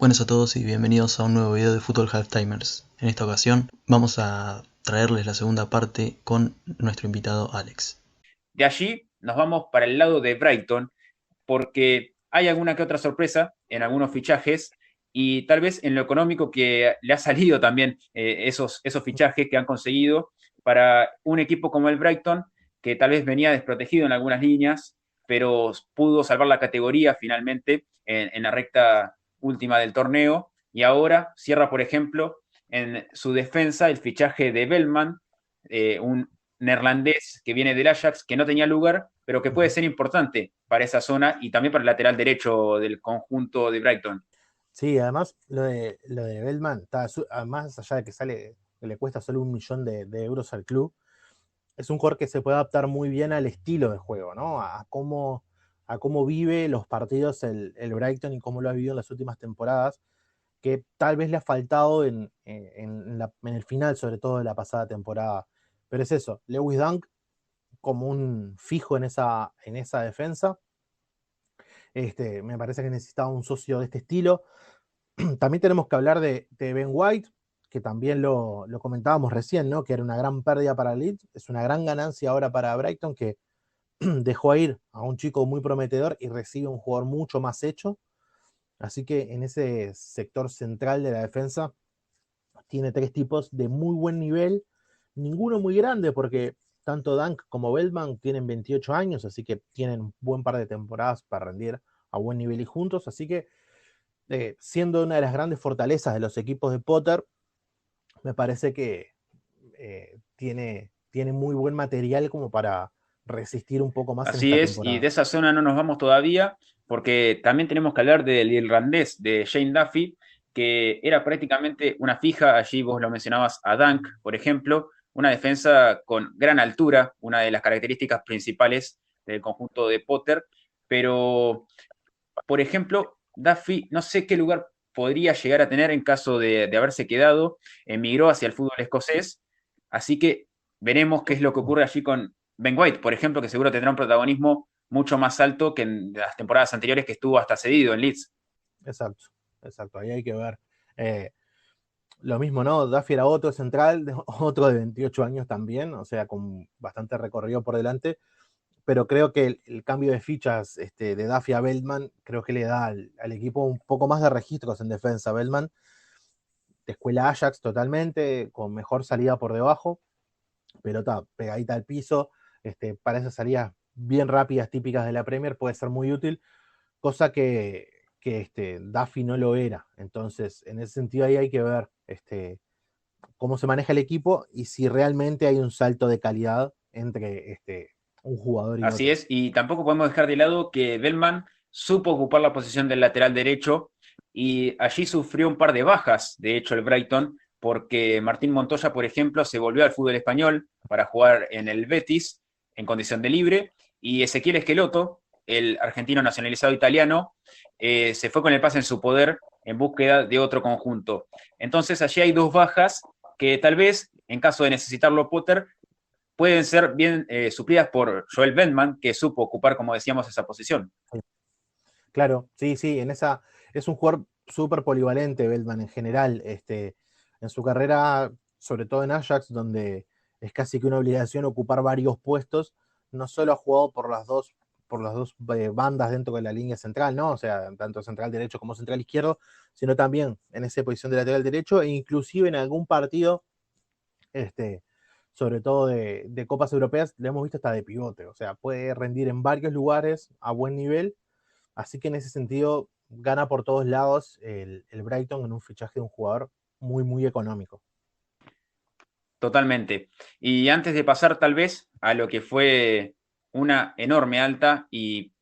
Buenas a todos y bienvenidos a un nuevo video de Fútbol Halftimers. En esta ocasión vamos a traerles la segunda parte con nuestro invitado Alex. De allí nos vamos para el lado de Brighton, porque hay alguna que otra sorpresa en algunos fichajes y tal vez en lo económico que le ha salido también esos fichajes que han conseguido para un equipo como el Brighton, que tal vez venía desprotegido en algunas líneas, pero pudo salvar la categoría finalmente en la recta última del torneo y ahora cierra, por ejemplo, en su defensa el fichaje de Bellman, un neerlandés que viene del Ajax, que no tenía lugar, pero que puede ser importante para esa zona y también para el lateral derecho del conjunto de Brighton. Sí, además lo de Bellman, más allá de que que le cuesta solo 1 millón de euros al club, es un jugador que se puede adaptar muy bien al estilo de juego, ¿no? A cómo vive los partidos el Brighton y cómo lo ha vivido en las últimas temporadas, que tal vez le ha faltado en el final, sobre todo de la pasada temporada. Pero es eso, Lewis Dunk como un fijo en esa defensa. Me parece que necesitaba un socio de este estilo. También tenemos que hablar de Ben White, que también lo comentábamos recién, ¿no? Que era una gran pérdida para Leeds, es una gran ganancia ahora para Brighton, que dejó a ir a un chico muy prometedor y recibe un jugador mucho más hecho. Así que en ese sector central de la defensa tiene tres tipos de muy buen nivel, ninguno muy grande, porque tanto Dunk como Bellman tienen 28 años, así que tienen un buen par de temporadas para rendir a buen nivel y juntos. Así que siendo una de las grandes fortalezas de los equipos de Potter, me parece que tiene muy buen material como para resistir un poco más en Así esta es, y de temporada. esa zona no nos vamos todavía, porque también tenemos que hablar del irlandés, de Shane Duffy, que era prácticamente una fija, allí vos lo mencionabas a Dunk, por ejemplo, una defensa con gran altura, una de las características principales del conjunto de Potter, pero por ejemplo, Duffy, no sé qué lugar podría llegar a tener en caso de haberse quedado, emigró hacia el fútbol escocés, así que veremos qué es lo que ocurre allí con Ben White, por ejemplo, que seguro tendrá un protagonismo mucho más alto que en las temporadas anteriores que estuvo hasta cedido en Leeds. Exacto, exacto, ahí hay que ver. Eh, lo mismo, ¿no? Duffy era otro central, otro de 28 años también, o sea, con bastante recorrido por delante, pero creo que el cambio de fichas de Duffy a Bellman, creo que le da al equipo un poco más de registros en defensa. Bellman, de escuela Ajax totalmente, con mejor salida por debajo, pelota pegadita al piso, para esas salidas bien rápidas, típicas de la Premier, puede ser muy útil, cosa que Duffy no lo era. Entonces, en ese sentido ahí hay que ver cómo se maneja el equipo y si realmente hay un salto de calidad entre un jugador y Así otro. es, y tampoco podemos dejar de lado que Bellman supo ocupar la posición del lateral derecho y allí sufrió un par de bajas, de hecho, el Brighton, porque Martín Montoya, por ejemplo, se volvió al fútbol español para jugar en el Betis en condición de libre, y Ezequiel Esqueloto, el argentino nacionalizado italiano, se fue con el pase en su poder en búsqueda de otro conjunto. Entonces allí hay dos bajas que tal vez, en caso de necesitarlo Potter, pueden ser bien suplidas por Joel Bentman, que supo ocupar, como decíamos, esa posición. Claro, sí, sí, es un jugador súper polivalente, Bellman en general, en su carrera, sobre todo en Ajax, donde es casi que una obligación ocupar varios puestos. No solo ha jugado por las dos bandas dentro de la línea central, ¿no? O sea, tanto central derecho como central izquierdo, sino también en esa posición de lateral derecho, e inclusive en algún partido, este, sobre todo de Copas Europeas, le hemos visto hasta de pivote. O sea, puede rendir en varios lugares a buen nivel. Así que en ese sentido gana por todos lados el Brighton en un fichaje de un jugador muy, muy económico. Totalmente. Y antes de pasar tal vez a lo que fue una enorme alta y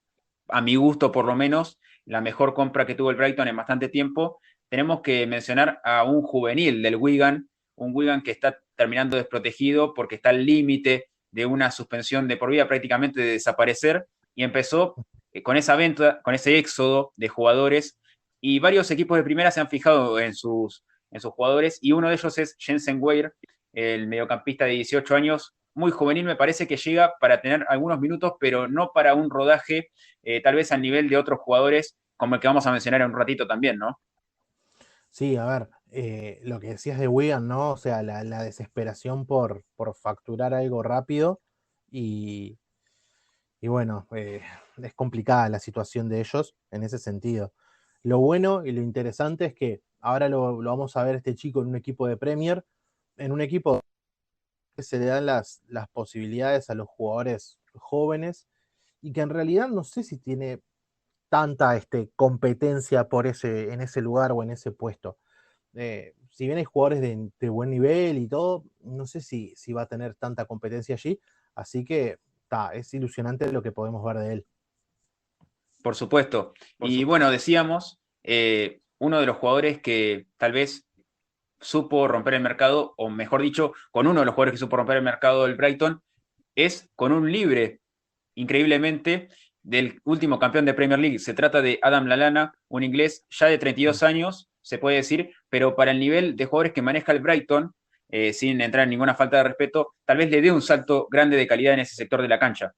a mi gusto por lo menos la mejor compra que tuvo el Brighton en bastante tiempo, tenemos que mencionar a un juvenil del Wigan, un Wigan que está terminando desprotegido porque está al límite de una suspensión de por vida, prácticamente de desaparecer, y empezó con esa venta, con ese éxodo de jugadores, y varios equipos de primera se han fijado en sus jugadores, y uno de ellos es Jensen Weir, el mediocampista de 18 años, muy juvenil, me parece que llega para tener algunos minutos, pero no para un rodaje tal vez al nivel de otros jugadores, como el que vamos a mencionar en un ratito también, ¿no? Sí, a ver, lo que decías de Wigan, ¿no? O sea, la desesperación por facturar algo rápido y, y bueno, es complicada la situación de ellos en ese sentido. Lo bueno y lo interesante es que ahora lo vamos a ver este chico en un equipo de Premier, en un equipo que se le dan las posibilidades a los jugadores jóvenes y que en realidad no sé si tiene tanta competencia en ese lugar o en ese puesto. Si bien hay jugadores de buen nivel y todo, no sé si va a tener tanta competencia allí, así que es ilusionante lo que podemos ver de él. Por supuesto. Y bueno, decíamos, uno de los jugadores que tal vez supo romper el mercado, o mejor dicho, con uno de los jugadores que supo romper el mercado del Brighton, es con un libre, increíblemente, del último campeón de Premier League. Se trata de Adam Lallana, un inglés ya de 32 años, se puede decir, pero para el nivel de jugadores que maneja el Brighton, sin entrar en ninguna falta de respeto, tal vez le dé un salto grande de calidad en ese sector de la cancha.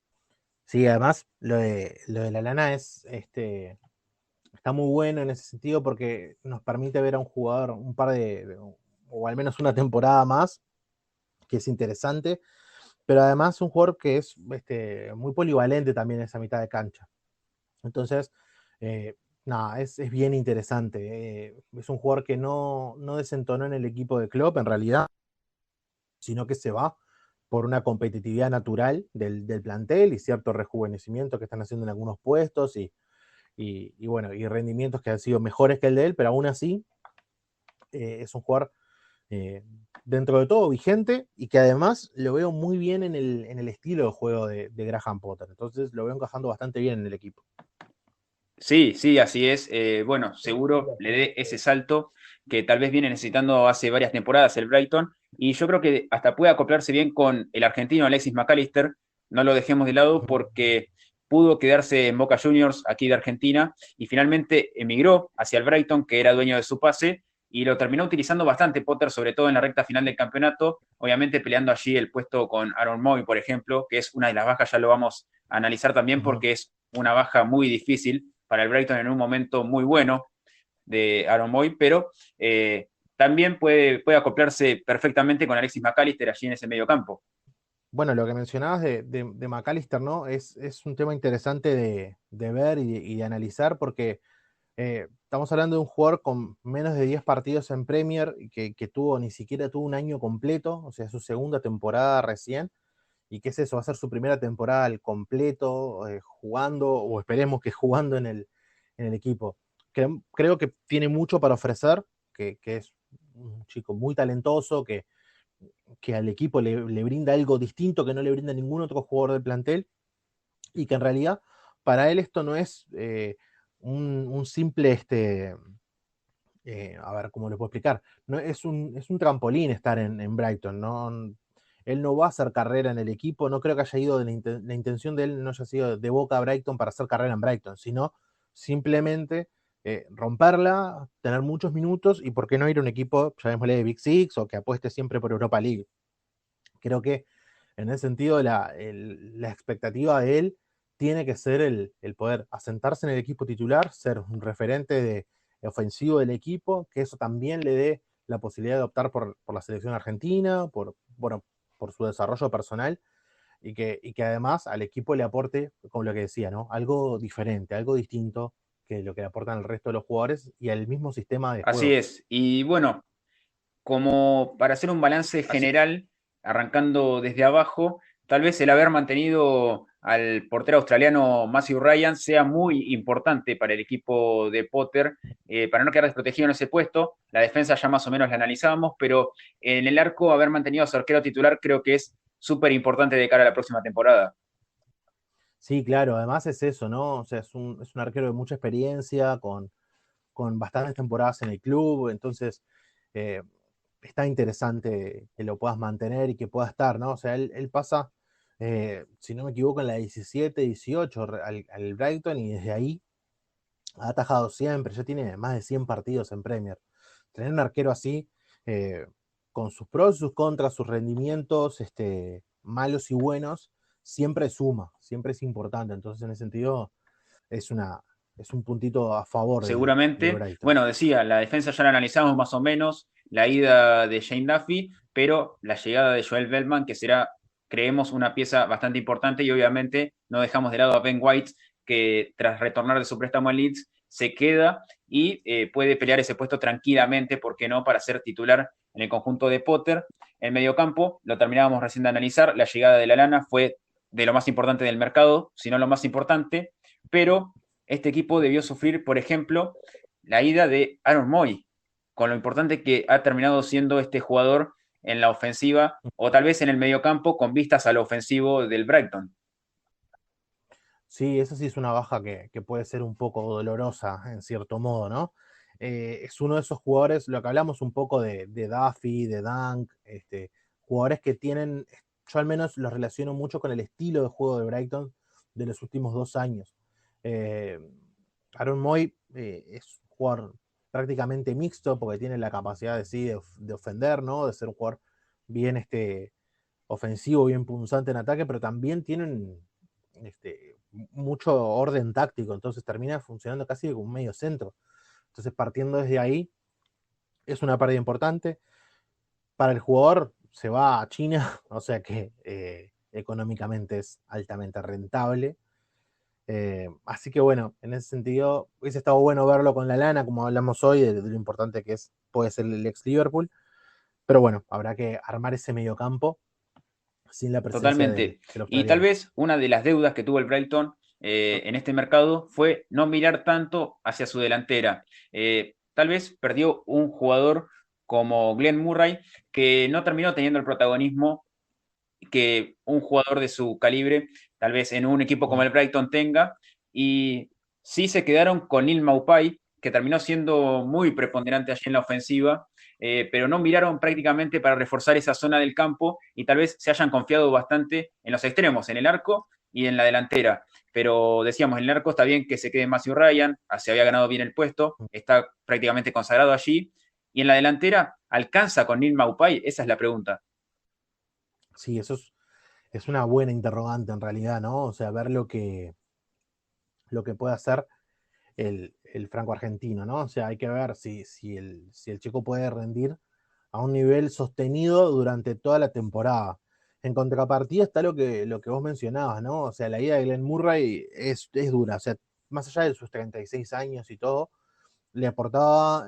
Sí, además lo de la lana está muy bueno en ese sentido porque nos permite ver a un jugador un par o al menos una temporada más, que es interesante, pero además un jugador que es muy polivalente también en esa mitad de cancha. Entonces, eh, nada, es bien interesante. Es un jugador que no desentonó en el equipo de Klopp en realidad, sino que se va por una competitividad natural del plantel y cierto rejuvenecimiento que están haciendo en algunos puestos y bueno, y rendimientos que han sido mejores que el de él, pero aún así es un jugador eh, dentro de todo vigente y que además lo veo muy bien en el estilo de juego de Graham Potter. Entonces lo veo encajando bastante bien en el equipo. Sí, sí, así es. Bueno, seguro le dé ese salto que tal vez viene necesitando hace varias temporadas el Brighton. Y yo creo que hasta puede acoplarse bien con el argentino Alexis McAllister. No lo dejemos de lado porque pudo quedarse en Boca Juniors aquí de Argentina y finalmente emigró hacia el Brighton, que era dueño de su pase, y lo terminó utilizando bastante Potter, sobre todo en la recta final del campeonato, obviamente peleando allí el puesto con Aaron Moy, por ejemplo, que es una de las bajas, ya lo vamos a analizar también Ujú. porque es una baja muy difícil para el Brighton en un momento muy bueno de Aaron Moy, pero también puede acoplarse perfectamente con Alexis McAllister allí en ese medio campo. Bueno, lo que mencionabas de McAllister, ¿no? Es un tema interesante de ver y de analizar porque estamos hablando de un jugador con menos de 10 partidos en Premier y que ni siquiera tuvo un año completo, o sea, su segunda temporada recién. ¿Y qué es eso? Va a ser su primera temporada al completo, jugando, o esperemos que jugando en el equipo. Creo que tiene mucho para ofrecer, que es un chico muy talentoso, que al equipo le brinda algo distinto que no le brinda ningún otro jugador del plantel, y que en realidad para él esto no es un simple, a ver cómo lo puedo explicar, no, es un trampolín estar en Brighton, ¿no? Él no va a hacer carrera en el equipo, no creo que haya ido la intención de él no haya sido de Boca a Brighton para hacer carrera en Brighton, sino simplemente romperla, tener muchos minutos y por qué no ir a un equipo, llamémosle de Big Six o que apueste siempre por Europa League. Creo que en ese sentido la expectativa de él tiene que ser el poder asentarse en el equipo titular, ser un referente ofensivo del equipo, que eso también le dé la posibilidad de optar por la selección argentina, bueno, por su desarrollo personal y que además al equipo le aporte, como lo que decía, ¿no? Algo diferente, algo distinto que lo que le aportan al resto de los jugadores y al mismo sistema de Así juego. es. Y bueno, como para hacer un balance general, arrancando desde abajo, tal vez el haber mantenido al portero australiano Matthew Ryan sea muy importante para el equipo de Potter, para no quedar desprotegido en ese puesto. La defensa ya más o menos la analizábamos, pero en el arco haber mantenido a su arquero titular creo que es súper importante de cara a la próxima temporada. Sí, claro, además es eso, ¿no? O sea, es un arquero de mucha experiencia, con bastantes temporadas en el club, entonces eh, está interesante que lo puedas mantener y que pueda estar, ¿no? O sea, él pasa, si no me equivoco, en la 17, 18 al Brighton y desde ahí ha atajado siempre, ya tiene más de 100 partidos en Premier. Tener un arquero así, eh, con sus pros y sus contras, sus rendimientos malos y buenos, siempre suma, siempre es importante. Entonces, en ese sentido, es es un puntito a favor de Seguramente. Brighton. Bueno, decía, la defensa ya la analizamos más o menos, la ida de Shane Duffy, pero la llegada de Joel Veltman, que será, creemos, una pieza bastante importante y obviamente no dejamos de lado a Ben White, que tras retornar de su préstamo al Leeds se queda y puede pelear ese puesto tranquilamente, ¿por qué no?, para ser titular en el conjunto de Potter. El mediocampo, lo terminábamos recién de analizar, la llegada de Lallana fue de lo más importante del mercado, si no lo más importante, pero este equipo debió sufrir, por ejemplo, la ida de Aaron Moy, con lo importante que ha terminado siendo este jugador en la ofensiva o tal vez en el mediocampo con vistas al ofensivo del Brighton. Sí, eso sí es una baja que puede ser un poco dolorosa en cierto modo, ¿no? Es uno de esos jugadores, lo que hablamos un poco de Duffy, de Dunk, jugadores que tienen, yo al menos los relaciono mucho con el estilo de juego de Brighton de los últimos 2 años. Eh, Aaron Moy es un jugador prácticamente mixto porque tiene la capacidad de sí de ofender, ¿no? De ser un jugador bien ofensivo, bien punzante en ataque, pero también tienen mucho orden táctico, entonces termina funcionando casi como un medio centro. Entonces, partiendo desde ahí, es una pérdida importante. Para el jugador, se va a China, o sea que económicamente es altamente rentable. Así que bueno, en ese sentido, hubiese estado bueno verlo con Lallana, como hablamos hoy, de lo importante que puede ser el ex Liverpool. Pero bueno, habrá que armar ese mediocampo sin la presencia del Totalmente. Y tal australiano. vez una de las deudas que tuvo el Brighton en este mercado fue no mirar tanto hacia su delantera. Tal vez perdió un jugador como Glenn Murray, que no terminó teniendo el protagonismo que un jugador de su calibre, tal vez en un equipo como el Brighton tenga, y sí se quedaron con Neil Maupay, que terminó siendo muy preponderante allí en la ofensiva, pero no miraron prácticamente para reforzar esa zona del campo y tal vez se hayan confiado bastante en los extremos, en el arco y en la delantera. Pero decíamos, en el arco está bien que se quede Matthew Ryan, se había ganado bien el puesto, está prácticamente consagrado allí. Y en la delantera, ¿alcanza con Neil Maupay? Esa es la pregunta. Sí, eso es una buena interrogante en realidad, ¿no? O sea, ver lo que puede hacer el franco argentino, ¿no? O sea, hay que ver si el chico puede rendir a un nivel sostenido durante toda la temporada. En contrapartida está lo que vos mencionabas, ¿no? O sea, la ida de Glenn Murray es dura. O sea, más allá de sus 36 años y todo, le aportaba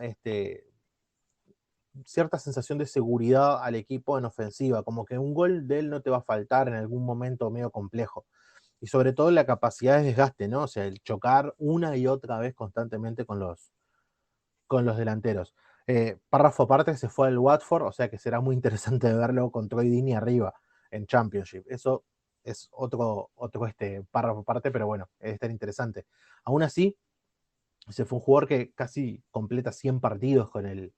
cierta sensación de seguridad al equipo en ofensiva, como que un gol de él no te va a faltar en algún momento medio complejo. Y sobre todo la capacidad de desgaste, ¿no? O sea, el chocar una y otra vez constantemente con los delanteros. Párrafo aparte, se fue al Watford, o sea que será muy interesante verlo con Troy Deeney arriba en Championship. Eso es otro párrafo aparte, pero bueno, debe estar interesante. Aún así, se fue un jugador que casi completa 100 partidos con el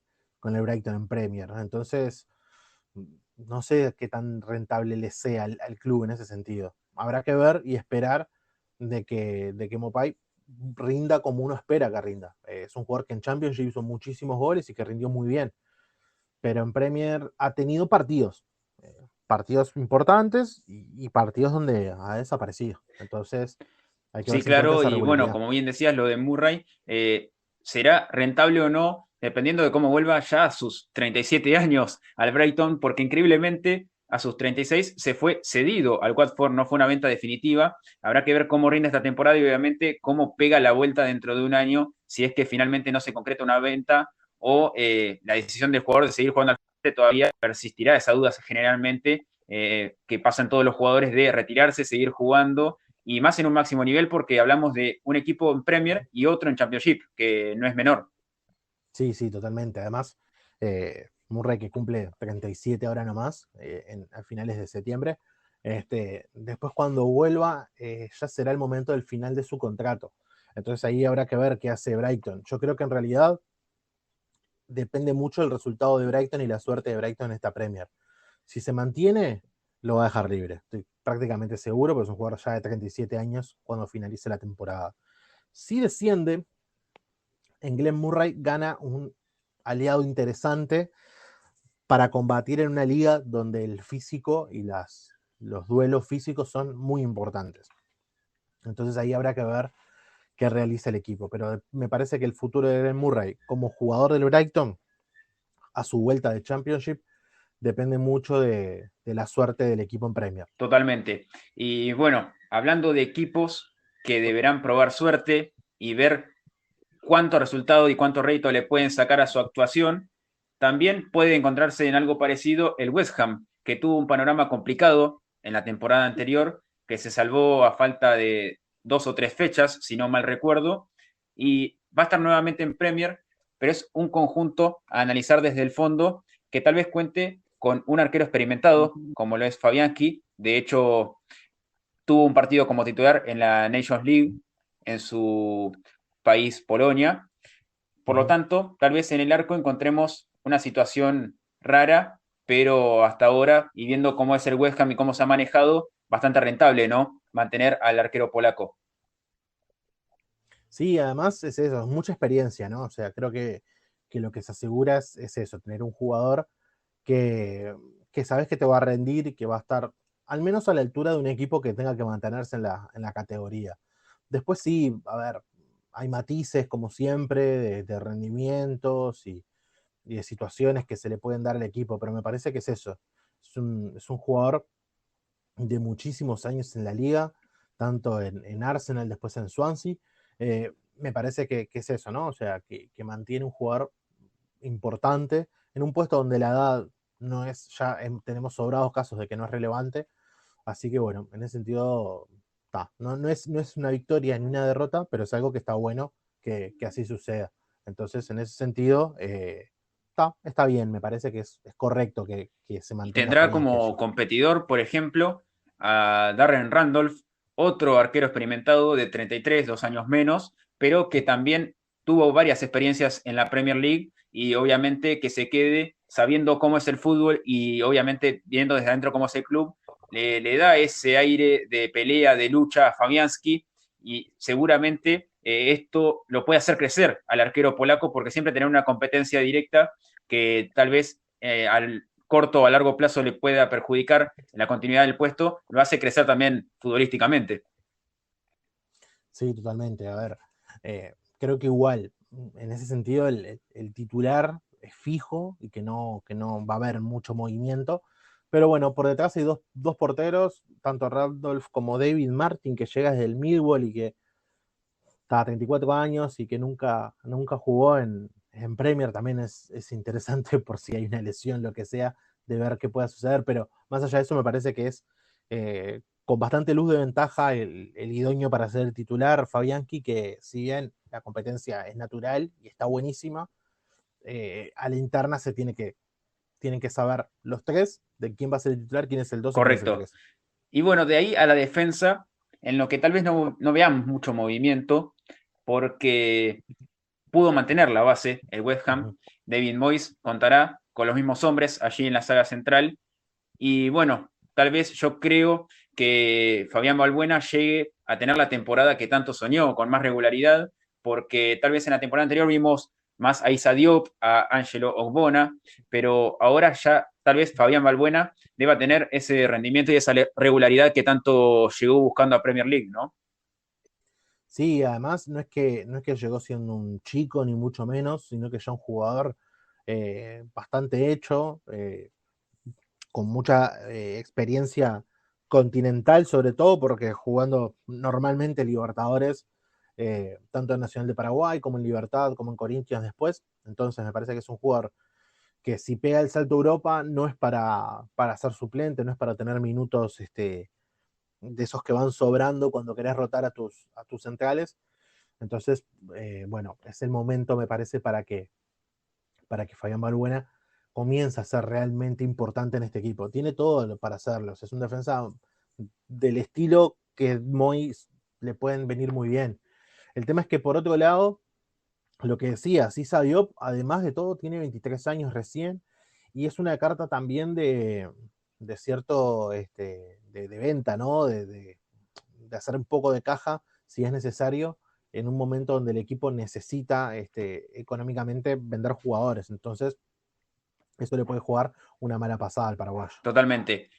Brighton en Premier, ¿no? Entonces, no sé qué tan rentable le sea al club en ese sentido. Habrá que ver y esperar de que Mopay rinda como uno espera que rinda. Es un jugador que en Championship hizo muchísimos goles y que rindió muy bien, pero en Premier ha tenido partidos importantes y partidos donde ha desaparecido. Entonces, hay que ver Sí, si encuentra claro, esa y bueno, regularidad. como bien decías, lo de Murray será rentable o no, dependiendo de cómo vuelva ya a sus 37 años al Brighton, porque increíblemente a sus 36 se fue cedido al Watford, no fue una venta definitiva. Habrá que ver cómo rinde esta temporada y obviamente cómo pega la vuelta dentro de un año, si es que finalmente no se concreta una venta o la decisión del jugador de seguir jugando al frente todavía persistirá. Esa duda generalmente que pasan todos los jugadores de retirarse, seguir jugando y más en un máximo nivel porque hablamos de un equipo en Premier y otro en Championship, que no es menor. Sí, sí, totalmente. Además, Murray que cumple 37 ahora nomás, a finales de septiembre. Después cuando vuelva, ya será el momento del final de su contrato. Entonces ahí habrá que ver qué hace Brighton. Yo creo que en realidad depende mucho el resultado de Brighton y la suerte de Brighton en esta Premier. Si se mantiene, lo va a dejar libre. Estoy prácticamente seguro, porque es un jugador ya de 37 años cuando finalice la temporada. Si desciende, en Glenn Murray gana un aliado interesante para combatir en una liga donde el físico y los duelos físicos son muy importantes. Entonces ahí habrá que ver que realiza el equipo. Pero me parece que el futuro de Ben Murray como jugador del Brighton a su vuelta de Championship depende mucho de la suerte del equipo en Premier. Totalmente. Y bueno, hablando de equipos que deberán probar suerte y ver cuánto resultado y cuánto rédito le pueden sacar a su actuación, también puede encontrarse en algo parecido el West Ham, que tuvo un panorama complicado en la temporada anterior, que se salvó a falta de 2 o 3 fechas, si no mal recuerdo, y va a estar nuevamente en Premier, pero es un conjunto a analizar desde el fondo que tal vez cuente con un arquero experimentado, como lo es Fabianski. De hecho, tuvo un partido como titular en la Nations League en su país, Polonia. Por lo tanto, tal vez en el arco encontremos una situación rara, pero hasta ahora, y viendo cómo es el West Ham y cómo se ha manejado, bastante rentable, ¿no? Mantener al arquero polaco. Sí, además es eso, es mucha experiencia, ¿no? O sea, creo que lo que se asegura es eso, tener un jugador que, que sabes que te va a rendir y que va a estar al menos a la altura de un equipo que tenga que mantenerse en la categoría. Después sí, a ver, hay matices como siempre de rendimientos y de situaciones que se le pueden dar al equipo, pero me parece que es eso. Es un jugador de muchísimos años en la liga, tanto en Arsenal, después en Swansea. Me parece que es eso, ¿no? O sea, que mantiene un jugador importante en un puesto donde la edad no es, ya tenemos sobrados casos de que no es relevante. Así que bueno, en ese sentido, no es una victoria ni una derrota, pero es algo que está bueno que así suceda. Entonces, en ese sentido, está bien, me parece que es correcto que se Y mantenga tendrá Fabianski como allí. competidor, por ejemplo, a Darren Randolph, otro arquero experimentado de 33, 2 años menos, pero que también tuvo varias experiencias en la Premier League y obviamente que se quede sabiendo cómo es el fútbol y obviamente viendo desde adentro cómo es el club, le da ese aire de pelea, de lucha a Fabianski y seguramente esto lo puede hacer crecer al arquero polaco porque siempre tener una competencia directa que tal vez al corto o a largo plazo le pueda perjudicar en la continuidad del puesto, lo hace crecer también futbolísticamente. Sí, totalmente. A ver, creo que igual, en ese sentido, el titular es fijo y que no va a haber mucho movimiento. Pero bueno, por detrás hay dos porteros, tanto Randolph como David Martin, que llega desde el Millwall y que está a 34 años y que nunca jugó en Premier. También es interesante por si hay una lesión, lo que sea, de ver qué pueda suceder. Pero más allá de eso, me parece que es con bastante luz de ventaja el idóneo para ser el titular, Fabianski, que si bien la competencia es natural y está buenísima, a la interna tienen que saber los tres de quién va a ser el titular, quién es el 2 y quién es el Correcto. 3. Y bueno, de ahí a la defensa, en lo que tal vez no veamos mucho movimiento, porque pudo mantener la base el West Ham. Uh-huh. David Moyes contará con los mismos hombres allí en la saga central. Y bueno, tal vez yo creo que Fabián Balbuena llegue a tener la temporada que tanto soñó, con más regularidad, porque tal vez en la temporada anterior vimos más a Issa Diop, a Angelo Ogbona, pero ahora ya tal vez Fabián Balbuena deba tener ese rendimiento y esa regularidad que tanto llegó buscando a Premier League, ¿no? Sí, además no es que llegó siendo un chico, ni mucho menos, sino que ya un jugador bastante hecho, con mucha experiencia continental, sobre todo porque jugando normalmente Libertadores, tanto en Nacional de Paraguay como en Libertad, como en Corinthians después. Entonces me parece que es un jugador que si pega el salto a Europa no es para ser suplente, no es para tener minutos de esos que van sobrando cuando querés rotar a tus centrales. Entonces, bueno, es el momento, me parece, para que Fabián Balbuena comience a ser realmente importante en este equipo. Tiene todo para hacerlo. Es un defensa del estilo que Moy le pueden venir muy bien. El tema es que, por otro lado, lo que decía, Issa Diop, además de todo, tiene 23 años recién y es una carta también de cierto de venta, ¿no? De hacer un poco de caja si es necesario en un momento donde el equipo necesita económicamente vender jugadores. Entonces, eso le puede jugar una mala pasada al paraguayo. Totalmente.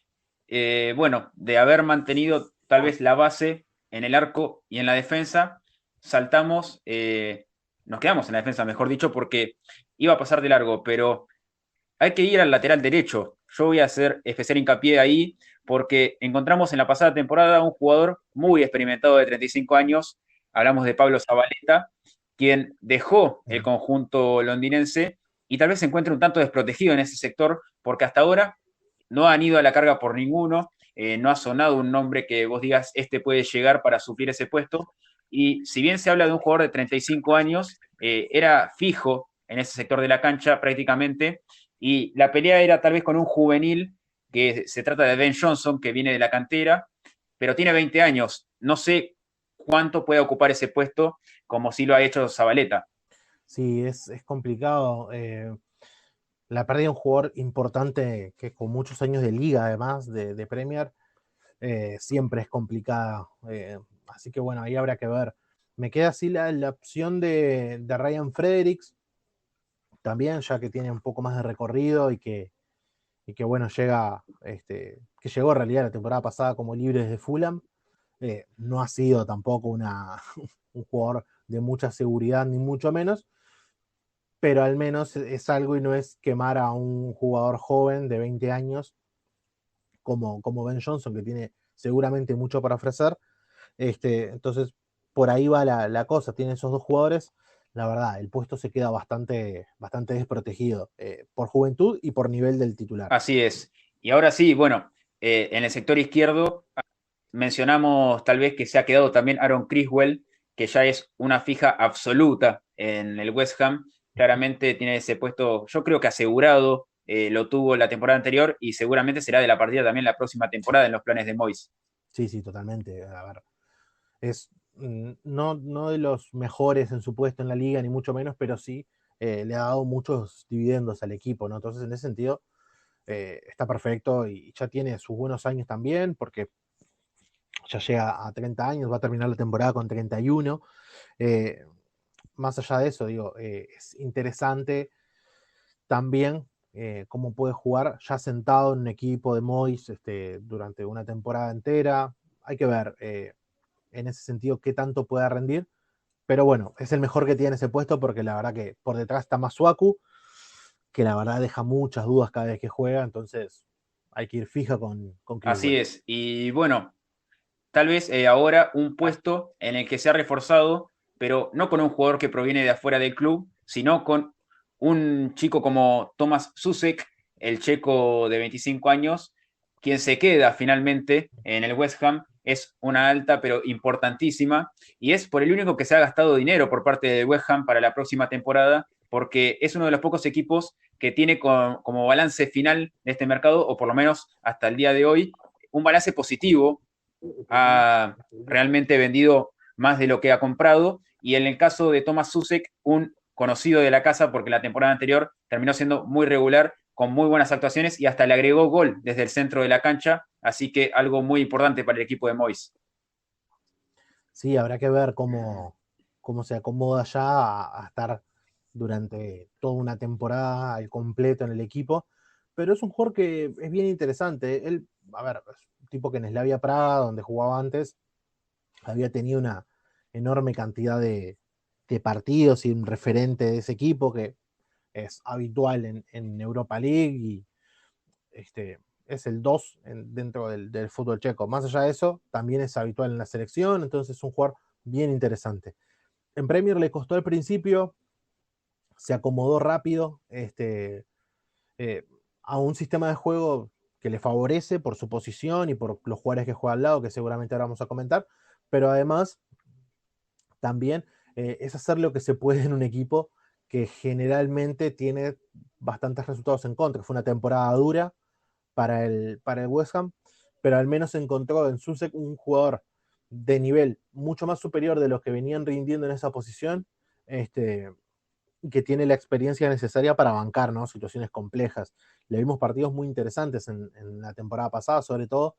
Bueno, de haber mantenido tal vez la base en el arco y en la defensa, saltamos, nos quedamos en la defensa, mejor dicho, porque iba a pasar de largo, pero hay que ir al lateral derecho. Yo voy a hacer especial hincapié ahí porque encontramos en la pasada temporada un jugador muy experimentado de 35 años, hablamos de Pablo Zabaleta, quien dejó el conjunto londinense y tal vez se encuentre un tanto desprotegido en ese sector porque hasta ahora no han ido a la carga por ninguno, no ha sonado un nombre que vos digas, este puede llegar para suplir ese puesto. Y si bien se habla de un jugador de 35 años, era fijo en ese sector de la cancha prácticamente, y la pelea era tal vez con un juvenil, que se trata de Ben Johnson, que viene de la cantera, pero tiene 20 años. No sé cuánto puede ocupar ese puesto como si lo ha hecho Zabaleta. Sí, es complicado. La pérdida de un jugador importante que con muchos años de liga, además de Premier, siempre es complicada. Así que bueno, ahí habrá que ver. Me queda así la opción de Ryan Fredericks, también, ya que tiene un poco más de recorrido y que bueno, que llegó en realidad la temporada pasada como libre desde Fulham. No ha sido tampoco un jugador de mucha seguridad, ni mucho menos, pero al menos es algo y no es quemar a un jugador joven de 20 años como Ben Johnson, que tiene seguramente mucho para ofrecer. Entonces, por ahí va la cosa. Tiene esos dos jugadores. La verdad, el puesto se queda bastante desprotegido por juventud y por nivel del titular. Así es. Y ahora sí, bueno, en el sector izquierdo mencionamos tal vez que se ha quedado también Aaron Criswell, que ya es una fija absoluta en el West Ham. Claramente tiene ese puesto, yo creo que asegurado, lo tuvo la temporada anterior y seguramente será de la partida también la próxima temporada en los planes de Moyes. Sí, sí, totalmente. A ver, es no de los mejores en su puesto en la liga, ni mucho menos, pero sí le ha dado muchos dividendos al equipo, ¿no? Entonces, en ese sentido, está perfecto y ya tiene sus buenos años también, porque ya llega a 30 años, va a terminar la temporada con 31. Eh, Más allá de eso, digo, es interesante también cómo puede jugar ya sentado en un equipo de Moyes durante una temporada entera. Hay que ver en ese sentido qué tanto pueda rendir. Pero bueno, es el mejor que tiene ese puesto porque la verdad que por detrás está Masuaku, que la verdad deja muchas dudas cada vez que juega, entonces hay que ir fija con Así Criswell. es. Y bueno, tal vez ahora un puesto en el que se ha reforzado, pero no con un jugador que proviene de afuera del club, sino con un chico como Thomas Susek, el checo de 25 años, quien se queda finalmente en el West Ham. Es una alta pero importantísima y es por el único que se ha gastado dinero por parte del West Ham para la próxima temporada, porque es uno de los pocos equipos que tiene como balance final de este mercado, o por lo menos hasta el día de hoy, un balance positivo. Ha realmente vendido más de lo que ha comprado. Y en el caso de Thomas Susek, un conocido de la casa, porque la temporada anterior terminó siendo muy regular, con muy buenas actuaciones y hasta le agregó gol desde el centro de la cancha. Así que algo muy importante para el equipo de Moyes. Sí, habrá que ver cómo se acomoda ya a estar durante toda una temporada al completo en el equipo, pero es un jugador que es bien interesante. Él, a ver, es un tipo que en Slavia Praga, donde jugaba antes, había tenido una enorme cantidad de partidos y un referente de ese equipo que es habitual en Europa League y es el 2 dentro del fútbol checo. Más allá de eso, también es habitual en la selección, entonces es un jugador bien interesante. En Premier le costó al principio, se acomodó rápido eh, a un sistema de juego que le favorece por su posición y por los jugadores que juega al lado, que seguramente ahora vamos a comentar, pero además también es hacer lo que se puede en un equipo que generalmente tiene bastantes resultados en contra. Fue una temporada dura para el West Ham, pero al menos encontró en Susek un jugador de nivel mucho más superior de los que venían rindiendo en esa posición, que tiene la experiencia necesaria para bancar, ¿no? Situaciones complejas. Le vimos partidos muy interesantes en la temporada pasada, sobre todo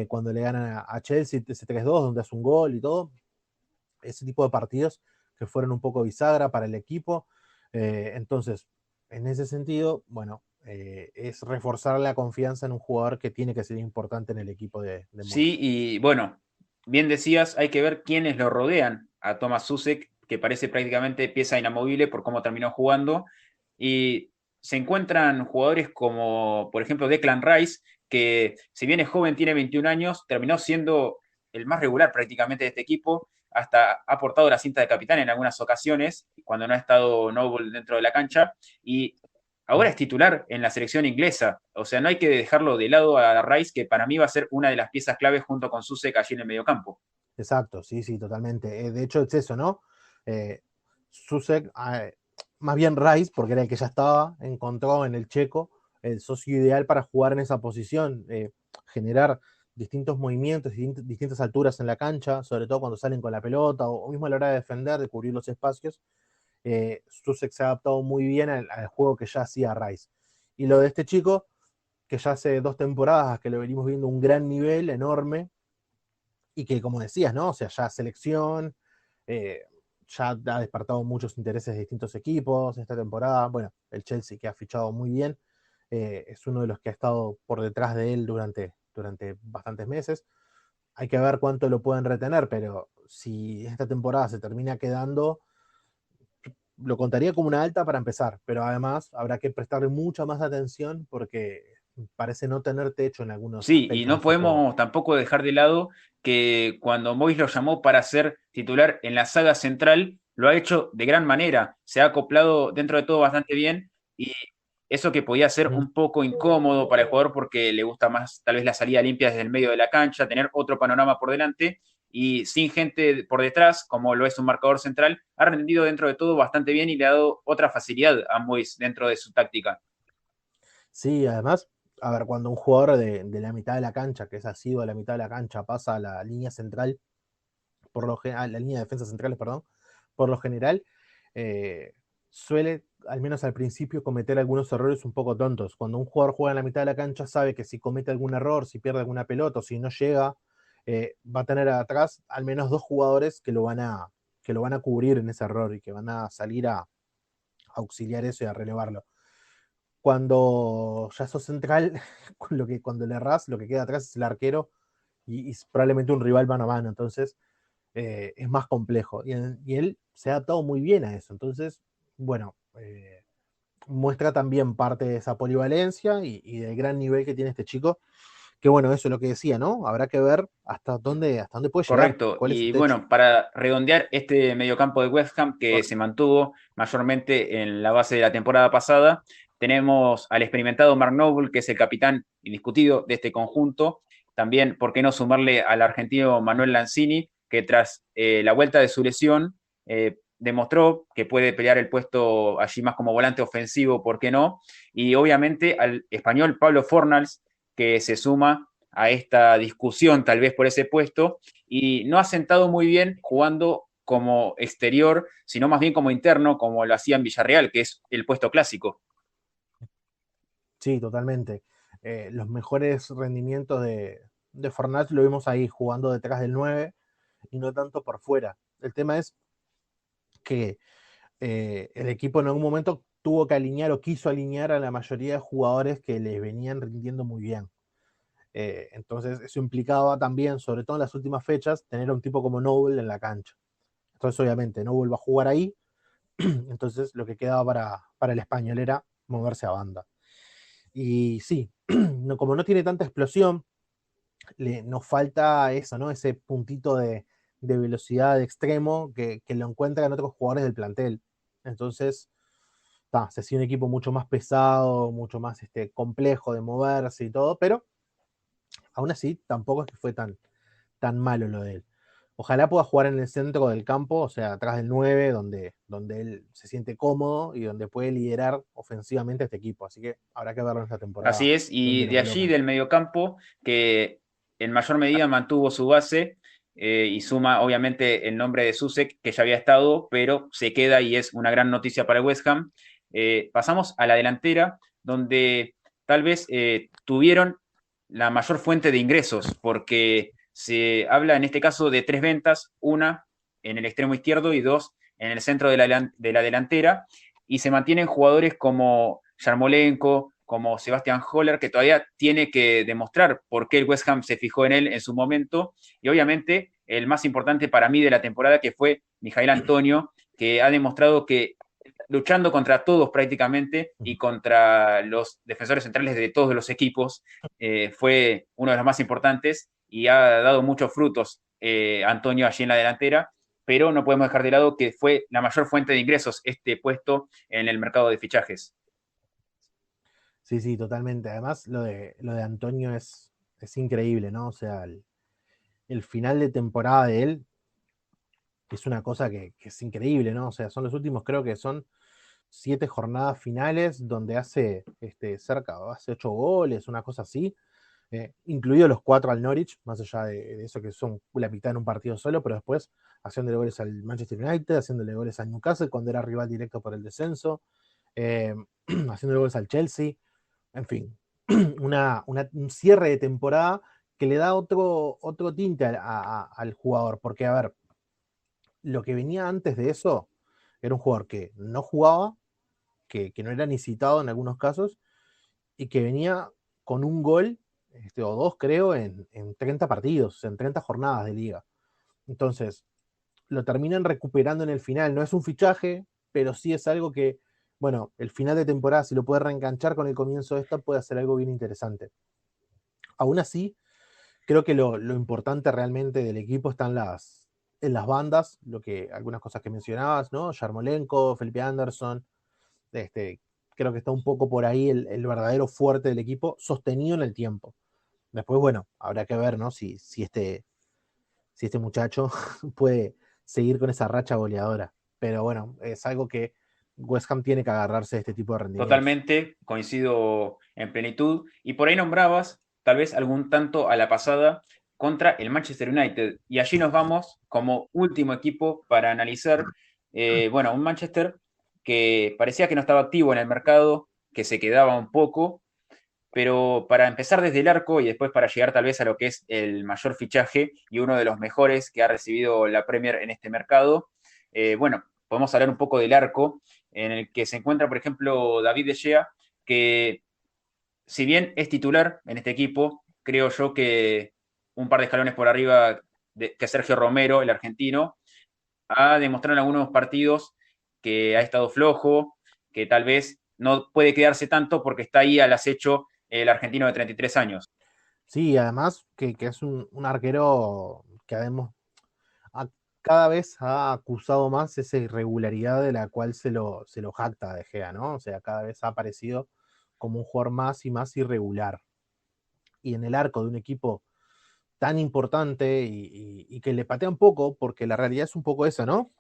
cuando le ganan a Chelsea ese 3-2, donde hace un gol y todo. Ese tipo de partidos que fueron un poco bisagra para el equipo. Entonces, en ese sentido, bueno, es reforzar la confianza en un jugador que tiene que ser importante en el equipo de Moyes. Sí, y bueno, bien decías, hay que ver quiénes lo rodean a Thomas Susek, que parece prácticamente pieza inamovible por cómo terminó jugando. Y se encuentran jugadores como, por ejemplo, Declan Rice, que si bien es joven, tiene 21 años, terminó siendo el más regular prácticamente de este equipo, hasta ha portado la cinta de capitán en algunas ocasiones, cuando no ha estado Noble dentro de la cancha, y ahora es titular en la selección inglesa. O sea, no hay que dejarlo de lado a Rice, que para mí va a ser una de las piezas claves junto con Susek allí en el mediocampo. Exacto, sí, sí, totalmente. De hecho, es eso, ¿no? Susek, más bien Rice, porque era el que ya estaba, encontró en el checo el socio ideal para jugar en esa posición, generar distintos movimientos, distintas alturas en la cancha, sobre todo cuando salen con la pelota o mismo a la hora de defender, de cubrir los espacios. Susek se ha adaptado muy bien al juego que ya hacía Rice. Y lo de este chico, que ya hace 2 temporadas que lo venimos viendo un gran nivel, enorme, y que como decías, ¿no? O sea, ya selección, eh, ya ha despertado muchos intereses de distintos equipos esta temporada. Bueno, el Chelsea que ha fichado muy bien, es uno de los que ha estado por detrás de él durante bastantes meses. Hay que ver cuánto lo pueden retener, pero si esta temporada se termina quedando, lo contaría como una alta para empezar, pero además habrá que prestarle mucha más atención porque parece no tener techo en algunos Sí, y aspectos de no su juego. podemos tampoco dejar de lado que cuando Mois lo llamó para ser titular en la saga central, lo ha hecho de gran manera. Se ha acoplado dentro de todo bastante bien y eso que podía ser Ujú. un poco incómodo para el jugador porque le gusta más tal vez la salida limpia desde el medio de la cancha, tener otro panorama por delante y sin gente por detrás, como lo es un marcador central, ha rendido dentro de todo bastante bien y le ha dado otra facilidad a Mois dentro de su táctica. Sí, además, a ver, cuando un jugador de la mitad de la cancha, que es asiduo a la mitad de la cancha, pasa a la línea central, a la línea de defensa centrales, perdón, por lo general, eh, suele, al menos al principio, cometer algunos errores un poco tontos. Cuando un jugador juega en la mitad de la cancha, sabe que si comete algún error, si pierde alguna pelota o si no llega, va a tener atrás al menos 2 jugadores que lo van a cubrir en ese error y que van a salir a auxiliar eso y a relevarlo. Cuando ya sos central, cuando le errás, lo que queda atrás es el arquero y probablemente un rival mano a mano. Entonces, es más complejo. Y él se ha adaptado muy bien a eso. Entonces, bueno, muestra también parte de esa polivalencia y del gran nivel que tiene este chico. Que bueno, eso es lo que decía, ¿no? Habrá que ver hasta dónde puede llegar, Correcto. cuál es su Y techo. bueno, para redondear este mediocampo de West Ham que se mantuvo mayormente en la base de la temporada pasada, tenemos al experimentado Mark Noble, que es el capitán indiscutido de este conjunto. También, ¿por qué no sumarle al argentino Manuel Lanzini, que tras la vuelta de su lesión demostró que puede pelear el puesto allí más como volante ofensivo, ¿por qué no? Y obviamente al español Pablo Fornals, que se suma a esta discusión tal vez por ese puesto y no ha sentado muy bien jugando como exterior, sino más bien como interno, como lo hacía en Villarreal, que es el puesto clásico. Sí, totalmente. Los mejores rendimientos de Fornals lo vimos ahí jugando detrás del 9 y no tanto por fuera. El tema es que el equipo en algún momento tuvo que alinear o quiso alinear a la mayoría de jugadores que les venían rindiendo muy bien. Entonces eso implicaba también, sobre todo en las últimas fechas, tener a un tipo como Noble en la cancha. Entonces obviamente Noble va a jugar ahí, entonces lo que quedaba para el español era moverse a banda. Y sí, no, como no tiene tanta explosión, nos falta eso, ¿no? Ese puntito de velocidad de extremo que lo encuentran otros jugadores del plantel. Entonces, se hacía un equipo mucho más pesado, mucho más complejo de moverse y todo, pero aún así tampoco es que fue tan malo lo de él. Ojalá pueda jugar en el centro del campo, o sea, atrás del 9, donde él se siente cómodo y donde puede liderar ofensivamente a este equipo. Así que habrá que verlo en esta temporada, Así es, donde y lo de allí colocan. del mediocampo, que en mayor medida mantuvo su base y suma obviamente el nombre de Susek, que ya había estado, pero se queda y es una gran noticia para el West Ham. Pasamos a la delantera, donde tal vez tuvieron la mayor fuente de ingresos, porque se habla en este caso de 3 ventas, una en el extremo izquierdo y 2 en el centro de la delantera, y se mantienen jugadores como Yarmolenko, como Sebastián Holler, que todavía tiene que demostrar por qué el West Ham se fijó en él en su momento. Y obviamente el más importante para mí de la temporada, que fue Mijail Antonio, que ha demostrado que luchando contra todos prácticamente y contra los defensores centrales de todos los equipos, fue uno de los más importantes y ha dado muchos frutos Antonio allí en la delantera, pero no podemos dejar de lado que fue la mayor fuente de ingresos este puesto en el mercado de fichajes. Sí, sí, totalmente. Además, lo de Antonio es increíble, ¿no? O sea, el final de temporada de él es una cosa que es increíble, ¿no? O sea, son los últimos, creo que son 7 jornadas finales donde hace hace 8 goles, una cosa así, incluidos los 4 al Norwich, más allá de eso que son la mitad en un partido solo, pero después haciéndole goles al Manchester United, haciéndole goles al Newcastle cuando era rival directo por el descenso, eh, haciéndole goles al Chelsea, en fin, un cierre de temporada que le da otro tinte al jugador, porque a ver, lo que venía antes de eso era un jugador que no jugaba, que no era ni citado en algunos casos, y que venía con un gol, o dos creo, en 30 partidos, en 30 jornadas de liga. Entonces, lo terminan recuperando en el final. No es un fichaje, pero sí es algo que, bueno, el final de temporada, si lo puede reenganchar con el comienzo de esta, puede hacer algo bien interesante. Aún así, creo que lo importante realmente del equipo está en las bandas, algunas cosas que mencionabas, ¿no? Yarmolenko, Felipe Anderson, este, creo que está un poco por ahí el verdadero fuerte del equipo, sostenido en el tiempo. Después, bueno, habrá que ver, ¿no? Si este muchacho puede seguir con esa racha goleadora. Pero bueno, es algo que West Ham tiene que agarrarse de este tipo de rendimientos. Totalmente, coincido en plenitud. Y por ahí nombrabas tal vez algún tanto a la pasada contra el Manchester United. Y allí nos vamos como último equipo para analizar, bueno, un Manchester que parecía que no estaba activo en el mercado, que se quedaba un poco, pero para empezar desde el arco y después para llegar tal vez a lo que es el mayor fichaje y uno de los mejores que ha recibido la Premier en este mercado, bueno, podemos hablar un poco del arco, en el que se encuentra, por ejemplo, David De Gea, que si bien es titular en este equipo, creo yo que un par de escalones por arriba que Sergio Romero, el argentino, ha demostrado en algunos partidos que ha estado flojo, que tal vez no puede quedarse tanto porque está ahí al acecho el argentino de 33 años. Sí, además que es un arquero que además cada vez ha acusado más esa irregularidad de la cual se lo jacta De Gea, ¿no? O sea, cada vez ha aparecido como un jugador más y más irregular. Y en el arco de un equipo tan importante y que le patea un poco, porque la realidad es un poco esa, ¿no?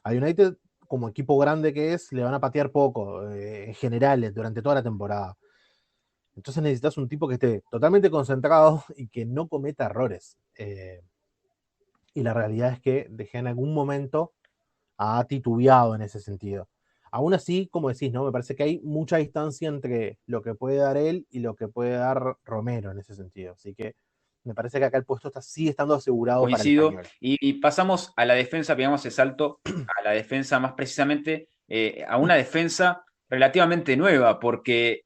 A United, como equipo grande que es, le van a patear poco, en general, durante toda la temporada. Entonces necesitas un tipo que esté totalmente concentrado y que no cometa errores. Y la realidad es que De Gea en algún momento ha titubeado en ese sentido. Aún así, como decís, ¿no? Me parece que hay mucha distancia entre lo que puede dar él y lo que puede dar Romero en ese sentido. Así que me parece que acá el puesto sigue estando asegurado para el Coincido. español. Y pasamos a la defensa, pegamos el salto a la defensa más precisamente, a una defensa relativamente nueva, porque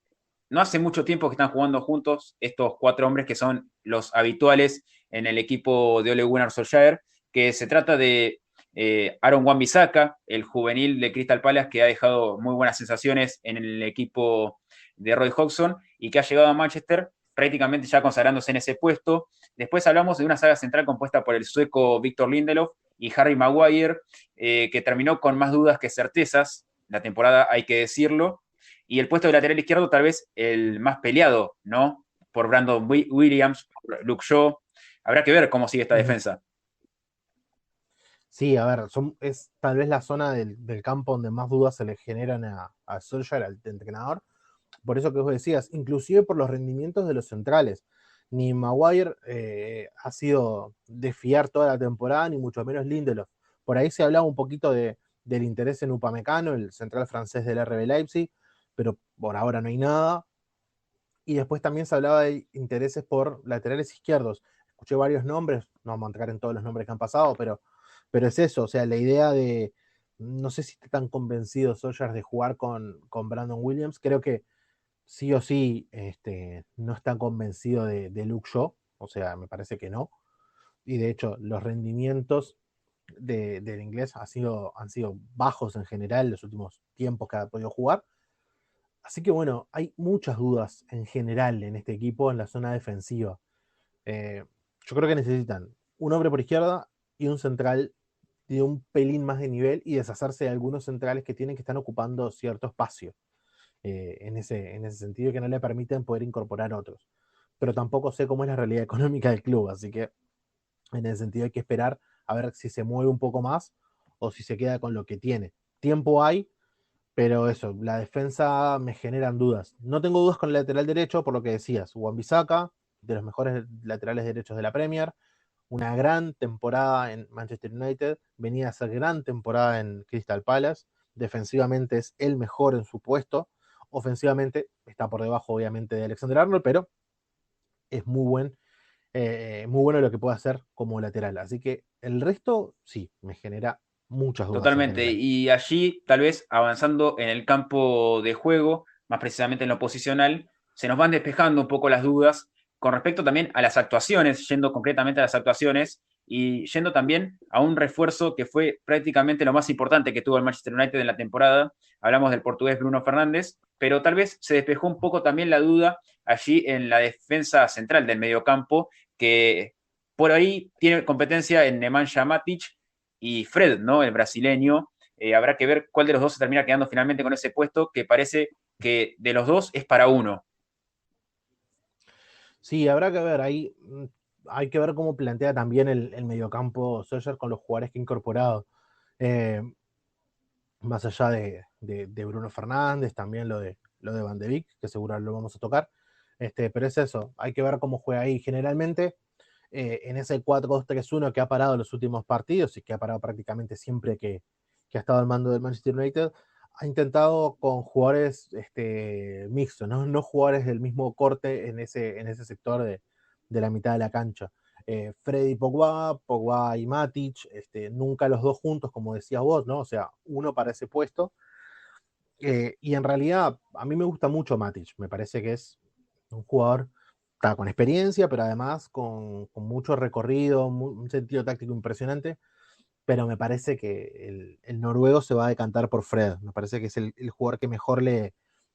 no hace mucho tiempo que están jugando juntos estos cuatro hombres que son los habituales en el equipo de Ole Gunnar Solskjaer, que se trata de Aaron Wan-Bissaka, el juvenil de Crystal Palace que ha dejado muy buenas sensaciones en el equipo de Roy Hodgson y que ha llegado a Manchester prácticamente ya consagrándose en ese puesto. Después hablamos de una saga central compuesta por el sueco Victor Lindelof y Harry Maguire, que terminó con más dudas que certezas la temporada, hay que decirlo. Y el puesto de lateral izquierdo tal vez el más peleado, ¿no? Por Brandon Williams, por Luke Shaw. Habrá que ver cómo sigue esta defensa. Sí, a ver, es tal vez la zona del campo donde más dudas se le generan a Solskjaer, al entrenador. Por eso que vos decías, inclusive por los rendimientos de los centrales. Ni Maguire ha sido de fiar toda la temporada, ni mucho menos Lindelof. Por ahí se hablaba un poquito del interés en Upamecano, el central francés del RB Leipzig, pero por ahora no hay nada. Y después también se hablaba de intereses por laterales izquierdos. Escuché varios nombres, no vamos a entrar en todos los nombres que han pasado, pero es eso, o sea, la idea de, no sé si está tan convencido Solskjaer de jugar con Brandon Williams, creo que sí o sí no está convencido de Luke Shaw, o sea, me parece que no. y de hecho los rendimientos del inglés han sido bajos en general los últimos tiempos que ha podido jugar. Así que bueno, hay muchas dudas en general en este equipo en la zona defensiva. Yo creo que necesitan un hombre por izquierda y un central de un pelín más de nivel y deshacerse de algunos centrales que tienen que estar ocupando cierto espacio en ese sentido, que no le permiten poder incorporar otros. Pero tampoco sé cómo es la realidad económica del club, así que en ese sentido hay que esperar a ver si se mueve un poco más o si se queda con lo que tiene. Tiempo hay, pero eso, la defensa me generan dudas. No tengo dudas con el lateral derecho, por lo que decías. Wan-Bissaka, de los mejores laterales derechos de la Premier, una gran temporada en Manchester United, venía a ser gran temporada en Crystal Palace, defensivamente es el mejor en su puesto, ofensivamente está por debajo obviamente de Alexander Arnold, pero es muy bueno lo que puede hacer como lateral. Así que el resto sí, me genera muchas dudas en Totalmente. general. Y allí, tal vez avanzando en el campo de juego, más precisamente en lo posicional, se nos van despejando un poco las dudas con respecto también a las actuaciones, yendo concretamente a las actuaciones y yendo también a un refuerzo que fue prácticamente lo más importante que tuvo el Manchester United en la temporada. Hablamos del portugués Bruno Fernández, pero tal vez se despejó un poco también la duda allí en la defensa central del mediocampo, que por ahí tiene competencia en Nemanja Matic y Fred, ¿no? El brasileño. Habrá que ver cuál de los dos se termina quedando finalmente con ese puesto, que parece que de los dos es para uno. Sí, habrá que ver, ahí hay que ver cómo plantea también el mediocampo Solskjaer con los jugadores que ha incorporado. Eh, Más allá de Bruno Fernández, también lo de Van de Beek, que seguro lo vamos a tocar. Pero es eso, hay que ver cómo juega ahí. Generalmente, en ese 4-2-3-1 que ha parado los últimos partidos y que ha parado prácticamente siempre que ha estado al mando del Manchester United, ha intentado con jugadores mixtos, ¿no? No jugadores del mismo corte en ese sector de la mitad de la cancha. Freddy Pogba, Pogba y Matic, nunca los dos juntos, como decías vos, ¿no? O sea, uno para ese puesto. Y en realidad, a mí me gusta mucho Matic, me parece que es un jugador está con experiencia, pero además con mucho recorrido, un sentido táctico impresionante, pero me parece que el noruego se va a decantar por Fred, me parece que es el jugador que mejor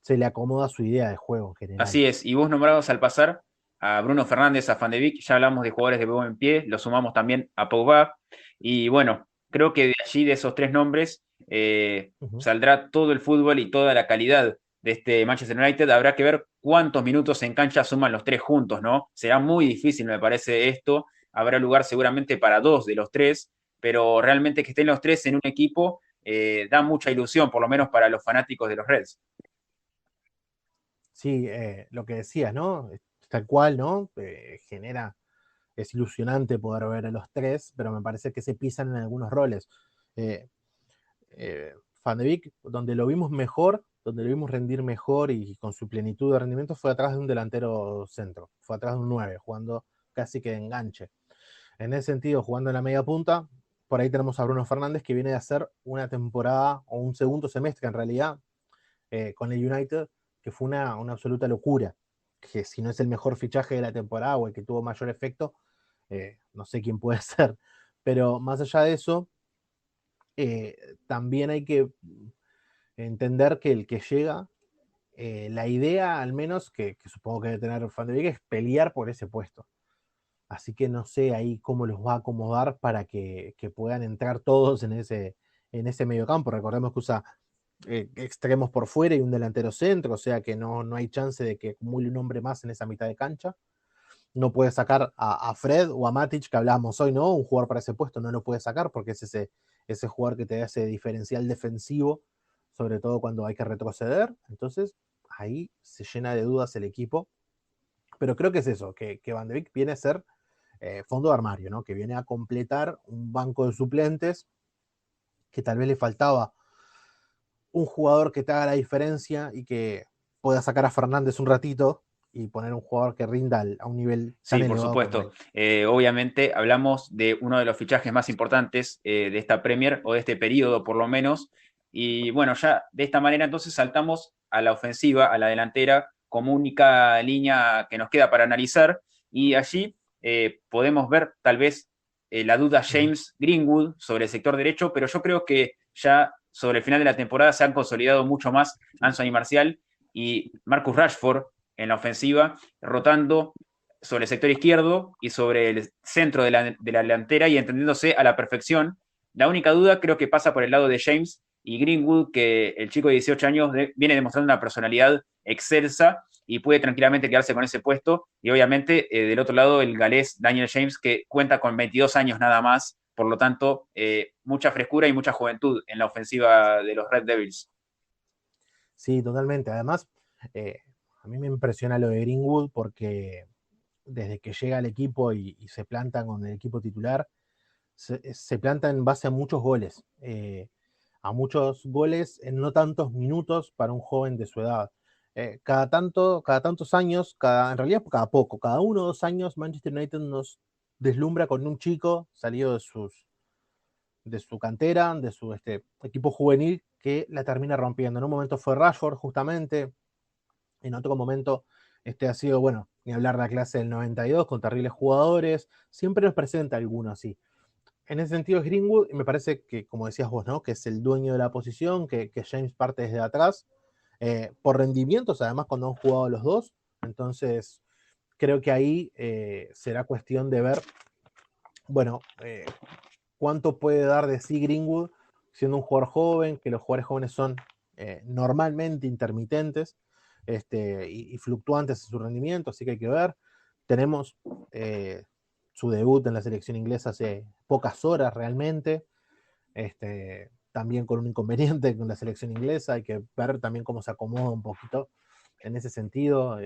se le acomoda a su idea de juego en general. Así es, y vos nombrados al pasar a Bruno Fernández, a Van de Beek, ya hablamos de jugadores de buen pie, lo sumamos también a Pogba, y bueno, creo que de allí, de esos tres nombres, Ujú. saldrá todo el fútbol y toda la calidad de este Manchester United. Habrá que ver cuántos minutos en cancha suman los tres juntos, ¿no? Será muy difícil, me parece, esto. Habrá lugar seguramente para dos de los tres, pero realmente que estén los tres en un equipo da mucha ilusión, por lo menos para los fanáticos de los Reds. Sí, lo que decías, ¿no? Tal cual, ¿no? Es ilusionante poder ver a los tres, pero me parece que se pisan en algunos roles. Eh, Van de Beek, donde lo vimos mejor, donde lo vimos rendir mejor y con su plenitud de rendimiento fue atrás de un delantero centro, fue atrás de un 9, jugando casi que de enganche. En ese sentido, jugando en la media punta, por ahí tenemos a Bruno Fernández que viene de hacer una temporada o un segundo semestre en realidad con el United, que fue una absoluta locura. Que si no es el mejor fichaje de la temporada o el que tuvo mayor efecto, no sé quién puede ser. Pero más allá de eso, también hay que entender que el que llega, la idea al menos que supongo que debe tener Van de Beek es pelear por ese puesto. Así que no sé ahí cómo los va a acomodar para que puedan entrar todos en ese medio campo. Recordemos que usa extremos por fuera y un delantero centro, o sea que no hay chance de que acumule un hombre más en esa mitad de cancha. No puede sacar a Fred o a Matic, que hablábamos hoy, ¿no? Un jugador para ese puesto no lo puede sacar porque es ese jugador que te hace diferencial defensivo, sobre todo cuando hay que retroceder. Entonces, ahí se llena de dudas el equipo. Pero creo que es eso, que Van de Beek viene a ser fondo de armario, ¿no? Que viene a completar un banco de suplentes que tal vez le faltaba un jugador que te haga la diferencia y que pueda sacar a Fernández un ratito y poner un jugador que rinda a un nivel tan Sí, por elevado como supuesto. él. Obviamente hablamos de uno de los fichajes más importantes de esta Premier o de este periodo por lo menos. Y bueno, ya de esta manera entonces saltamos a la ofensiva, a la delantera, como única línea que nos queda para analizar. Y allí podemos ver tal vez la duda James Greenwood sobre el sector derecho, pero yo creo que ya sobre el final de la temporada se han consolidado mucho más Anthony Martial y Marcus Rashford en la ofensiva, rotando sobre el sector izquierdo y sobre el centro de la delantera y entendiéndose a la perfección. La única duda creo que pasa por el lado de James y Greenwood, que el chico de 18 años viene demostrando una personalidad excelsa y puede tranquilamente quedarse con ese puesto. Y obviamente, del otro lado, el galés Daniel James, que cuenta con 22 años nada más, por lo tanto, mucha frescura y mucha juventud en la ofensiva de los Red Devils. Sí, totalmente. Además, a mí me impresiona lo de Greenwood porque desde que llega al equipo y se planta con el equipo titular, se planta en base a muchos goles. A muchos goles en no tantos minutos para un joven de su edad. Cada tantos años, en realidad cada poco, cada 1 o 2 años, Manchester United nos deslumbra con un chico salido de su cantera, de su equipo juvenil, que la termina rompiendo. En un momento fue Rashford, justamente. En otro momento ha sido, bueno, ni hablar de la clase del 92, con terribles jugadores. Siempre nos presenta alguno así. En ese sentido es Greenwood, y me parece que, como decías vos, ¿no? Que es el dueño de la posición, que James parte desde atrás, por rendimientos, además, cuando han jugado los dos. Entonces, creo que ahí será cuestión de ver, bueno, cuánto puede dar de sí Greenwood, siendo un jugador joven, que los jugadores jóvenes son normalmente intermitentes y fluctuantes en su rendimiento, así que hay que ver. Tenemos su debut en la selección inglesa hace pocas horas realmente, también con un inconveniente con la selección inglesa, hay que ver también cómo se acomoda un poquito en ese sentido,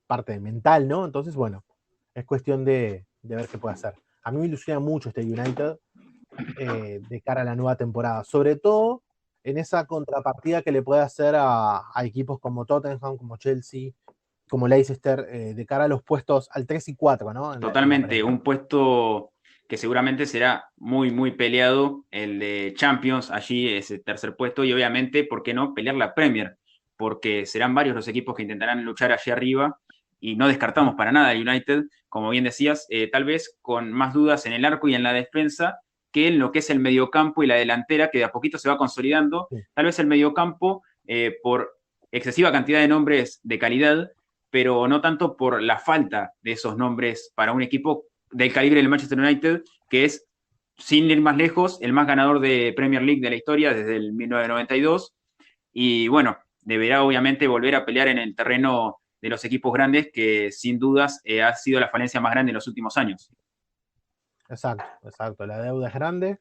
parte mental, ¿no? Entonces, bueno, es cuestión de ver qué puede hacer. A mí me ilusiona mucho este United de cara a la nueva temporada, sobre todo en esa contrapartida que le puede hacer a equipos como Tottenham, como Chelsea, como Leicester, de cara a los puestos al 3 y 4, ¿no? Totalmente, un puesto que seguramente será muy, muy peleado, el de Champions, allí ese tercer puesto, y obviamente, ¿por qué no?, pelear la Premier, porque serán varios los equipos que intentarán luchar allí arriba, y no descartamos para nada el United, como bien decías, tal vez con más dudas en el arco y en la defensa, que en lo que es el mediocampo y la delantera, que de a poquito se va consolidando. Sí. Tal vez el mediocampo, por excesiva cantidad de nombres de calidad, pero no tanto por la falta de esos nombres para un equipo del calibre del Manchester United, que es, sin ir más lejos, el más ganador de Premier League de la historia desde el 1992. Y bueno, deberá obviamente volver a pelear en el terreno de los equipos grandes, que sin dudas ha sido la falencia más grande en los últimos años. Exacto. La deuda es grande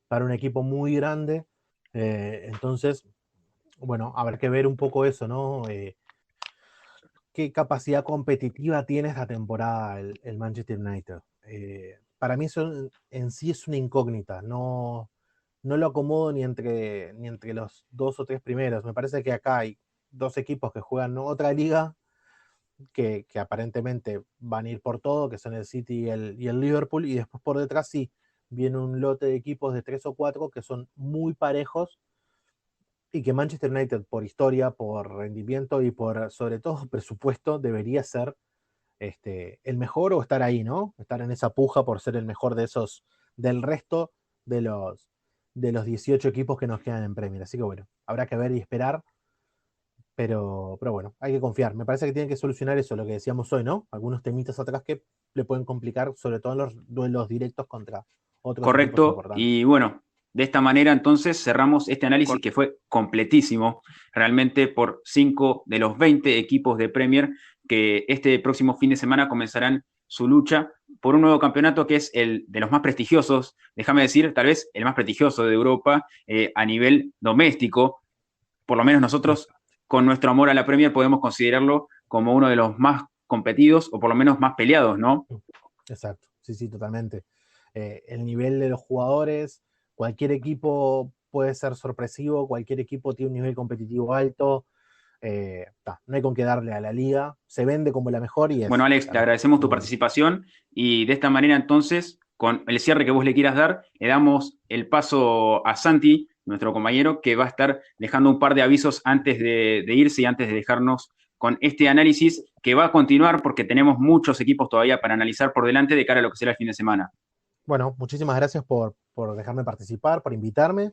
para un equipo muy grande. Entonces, bueno, habrá que ver un poco eso, ¿no? Qué capacidad competitiva tiene esta temporada el Manchester United. Para mí eso en sí es una incógnita. No lo acomodo ni entre los 2 o 3 primeros. Me parece que acá hay 2 equipos que juegan otra liga, que aparentemente van a ir por todo, que son el City y el Liverpool, y después por detrás sí viene un lote de equipos de 3 o 4 que son muy parejos, y que Manchester United, por historia, por rendimiento y por, sobre todo, presupuesto, debería ser el mejor, o estar ahí, ¿no? Estar en esa puja por ser el mejor de esos, del resto de los 18 equipos que nos quedan en Premier. Así que bueno, habrá que ver y esperar. Pero bueno, hay que confiar. Me parece que tienen que solucionar eso, lo que decíamos hoy, ¿no? Algunos temitas atrás que le pueden complicar, sobre todo en los duelos directos contra otros equipos Correcto, importantes. y bueno, de esta manera entonces cerramos este análisis que fue completísimo, realmente por 5 de los 20 equipos de Premier que este próximo fin de semana comenzarán su lucha por un nuevo campeonato que es el de los más prestigiosos, déjame decir, tal vez el más prestigioso de Europa a nivel doméstico. Por lo menos nosotros, con nuestro amor a la Premier, podemos considerarlo como uno de los más competidos o por lo menos más peleados, ¿no? Exacto, sí, totalmente. El nivel de los jugadores, cualquier equipo puede ser sorpresivo, cualquier equipo tiene un nivel competitivo alto. No hay con qué darle a la liga, se vende como la mejor y es. Bueno, Alex, te agradecemos tu participación y de esta manera entonces, con el cierre que vos le quieras dar, le damos el paso a Santi, nuestro compañero, que va a estar dejando un par de avisos antes de irse y antes de dejarnos con este análisis que va a continuar porque tenemos muchos equipos todavía para analizar por delante de cara a lo que será el fin de semana. Bueno, muchísimas gracias por dejarme participar, por invitarme,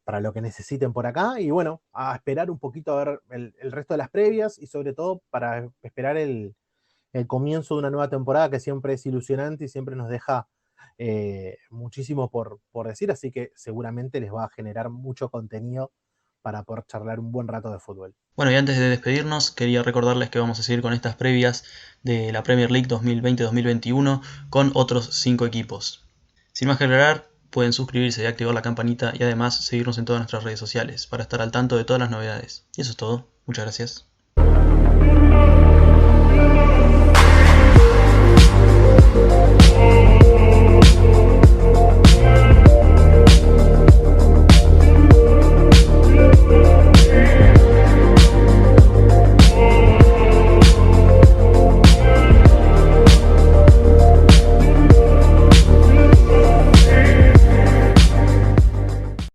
para lo que necesiten por acá. Y bueno, a esperar un poquito a ver el resto de las previas y sobre todo para esperar el comienzo de una nueva temporada que siempre es ilusionante y siempre nos deja muchísimo por decir. Así que seguramente les va a generar mucho contenido para poder charlar un buen rato de fútbol. Bueno, y antes de despedirnos, quería recordarles que vamos a seguir con estas previas de la Premier League 2020-2021 con otros 5 equipos. Sin más que agregar, pueden suscribirse y activar la campanita y además seguirnos en todas nuestras redes sociales para estar al tanto de todas las novedades. Y eso es todo. Muchas gracias.